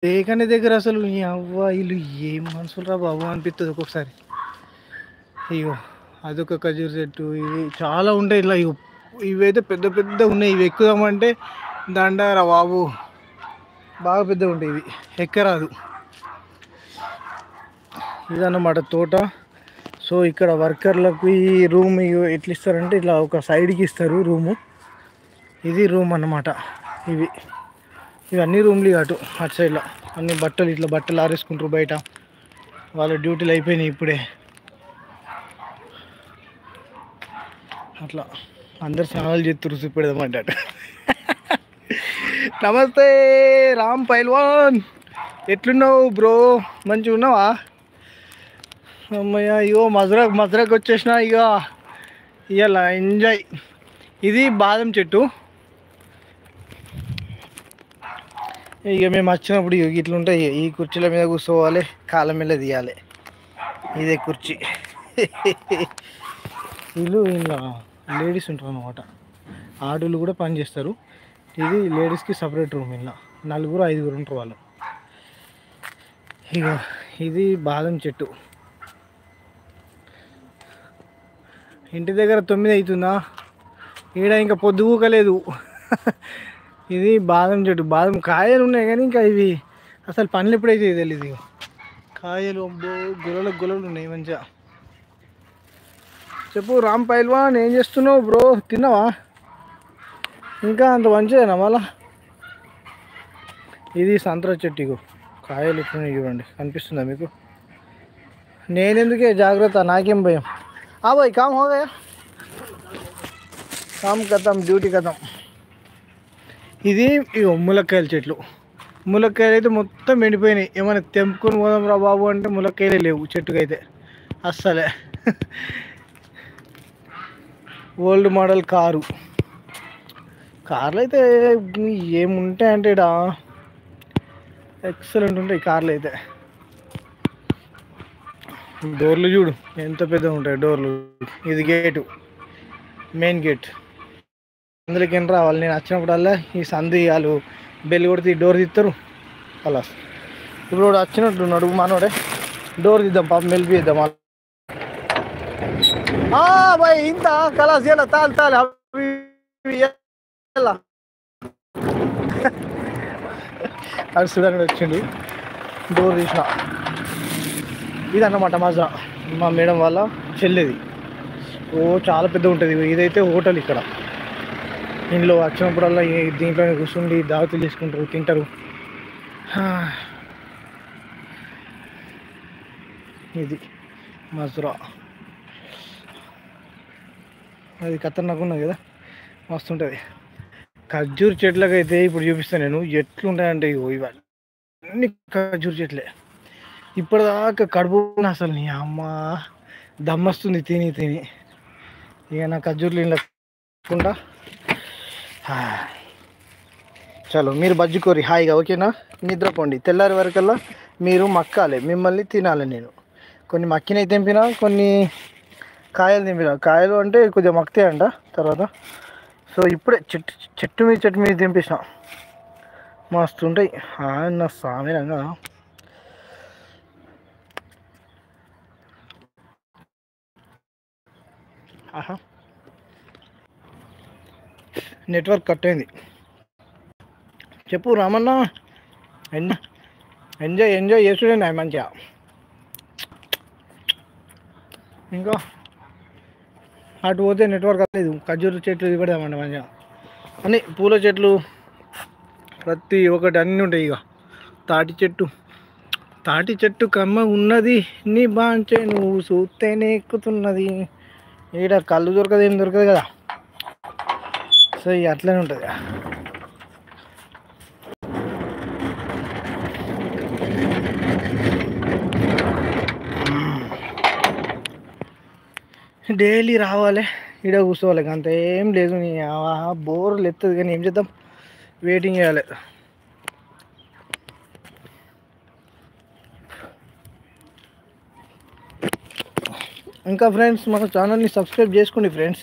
ఏకని దగ్గర అసలు ఈ అవ్వ వీళ్ళు ఏం మనుషులరా బాబు అనిపిస్తుంది ఒక్కొక్కసారి. ఇగో అదొక ఖజూర్ చెట్టు, ఇవి చాలా ఉంటాయి ఇలా. ఇగో ఇవైతే పెద్ద పెద్ద ఉన్నాయి, ఇవి ఎక్కుదామంటే దండారా బాబు, బాగా పెద్దగా ఉంటాయి ఇవి, ఎక్కరాదు. ఇదన్నమాట తోట. సో ఇక్కడ వర్కర్లకు ఈ రూమ్ ఎట్లా ఇస్తారంటే ఇట్లా ఒక సైడ్కి ఇస్తారు రూము. ఇది రూమ్ అన్నమాట. ఇవి ఇవన్నీ రూమ్లు అటు సైడ్లో అన్ని బట్టలు ఇట్లా బట్టలు ఆరేసుకుంటారు బయట. వాళ్ళ డ్యూటీలు అయిపోయినాయి ఇప్పుడే. అట్లా అందరు స్నానాలు చేస్తారు చూపెడదామంటాడు. నమస్తే రామ్ పైల్వాన్, ఎట్లున్నావు బ్రో? మంచిగా ఉన్నావా? అమ్మయ్య ఇగో మధురకు వచ్చేసిన. ఇక ఇవాళ ఎంజాయ్. ఇది బాదం చెట్టు. ఇక మేము వచ్చినప్పుడు ఇట్లుంటాయి, ఈ కుర్చీల మీద కూర్చోవాలి, కాళ్ళ మీద తీయాలి. ఇదే కుర్చీ. వీళ్ళు ఇలా లేడీస్ ఉంటారు అన్నమాట, ఆడోళ్ళు కూడా పని చేస్తారు. ఇది లేడీస్కి సపరేట్ రూమ్. ఇలా 4-5 ఉంటారు వాళ్ళు. ఇక ఇది బాదం చెట్టు. ఇంటి దగ్గర 9 అవుతుందా, ఈడ ఇంకా పొద్దుగూకలేదు. ఇది బాదం చెట్టు. బాదం కాయలు ఉన్నాయి కానీ ఇంకా ఇవి అసలు పండ్లు ఎప్పుడైతే తెలియదు. ఇక కాయలు అబ్బో గులలు ఉన్నాయి మంచిగా. చెప్పు రామ్ పైల్వాన్, ఏం చేస్తున్నావు బ్రో? తిన్నావా? ఇంకా అంత మంచిదేనా మళ్ళా? ఇది సంతరా చెట్టు. ఇగో కాయలు ఎట్లున్నాయి చూడండి, కనిపిస్తుందా మీకు? నేనెందుకే, జాగ్రత్త, నాకేం భయం. భాయ్ కామ్ హో గయా, కామ్ కథం, డ్యూటీ కథం. ఇది ఇగో ములక్కాయల చెట్లు. ములక్కాయలు అయితే మొత్తం ఎండిపోయినాయి. ఏమైనా తెంపుకొని పోదాం రా బాబు అంటే ములక్కాయలే లేవు చెట్టుకైతే అస్సలే. ఓల్డ్ మోడల్ కార్లు అయితే ఏముంటాయి అంటే ఇడా ఎక్సలెంట్ ఉంటాయి కార్లు అయితే. డోర్లు చూడు ఎంత పెద్దగా ఉంటాయి డోర్లు. ఇది గేటు, మెయిన్ గేట్. అందులోకి ఏం రావాలి, నేను వచ్చినప్పుడల్లా ఈ సంధి వాళ్ళు బెల్ కొడితే డోర్ తీస్తారు. అలా ఇప్పుడు వచ్చినట్టు నడుగు మనోడే, డోర్ తీద్దాం పాపం, మెల్పి ఇద్దాం. भाई इंत कलास ये ताल ताल అది చూడండి వచ్చిండు, డోర్ తీసిన. ఇదన్నమాట మజా, మా మేడం వాళ్ళ చెల్లేది. ఓ చాలా పెద్ద ఉంటుంది. ఇదైతే హోటల్. ఇక్కడ ఇంట్లో వచ్చినప్పుడల్లా దీంట్లో కూర్చుండి దావతులు తీసుకుంటారు, తింటారు. ఇది మజురా. అది ఖతర్నాక్ ఉన్నది కదా, మస్తు ఉంటుంది. ఖర్జూర్ చెట్లకు అయితే ఇప్పుడు చూపిస్తాను నేను ఎట్లుంటాయంటే, ఇవన్నీ ఖర్జూర్ చెట్లే. ఇప్పటిదాకా కడుపు అసలు నీ అమ్మ దమ్మొస్తుంది తిని తిని. ఇక నా ఖర్జూర్లు లేకుండా చలో మీరు బజ్జుకోరి హాయిగా, ఓకేనా? నిద్రపోండి. తెల్లారి వరకల్లా మీరు మక్కాలి, మిమ్మల్ని తినాలి నేను. కొన్ని మక్కినవి తెంపినా, కొన్ని కాయలు తెంపిన. కాయలు అంటే కొద్దిగా మక్కుతాయంట తర్వాత. సో ఇప్పుడే చెట్టు మీద తెంపేసిన, మస్తు ఉంటాయి. నా సామీరంగా ఆహా, నెట్వర్క్ కట్ అయింది. చెప్పు రామన్న, ఎంజాయ్ చేస్తుండే మంచిగా. ఇంకా అటు పోతే నెట్వర్క్ లేదు. ఖర్జూర చెట్లు ఇవ్వడమండి మంచిగా, అన్నీ పూల చెట్లు ప్రతి ఒక్కటి అన్నీ ఉంటాయి. ఇక తాటి చెట్టు కమ్మ ఉన్నది, నీ బాంచే నువ్వు చూస్తేనే ఎక్కుతున్నది. ఈడ కళ్ళు దొరకదు, ఏం దొరకదు కదా. సో ఇక అట్లనే ఉంటుంది. డైలీ రావాలి, ఈడ కూర్చోవాలి, అంత ఏం లేదు. బోర్లు ఎత్తది కానీ ఏం చేద్దాం, వెయిటింగ్ చేయాలి. ఇంకా ఫ్రెండ్స్ మన ఛానల్ని సబ్స్క్రైబ్ చేసుకోండి ఫ్రెండ్స్.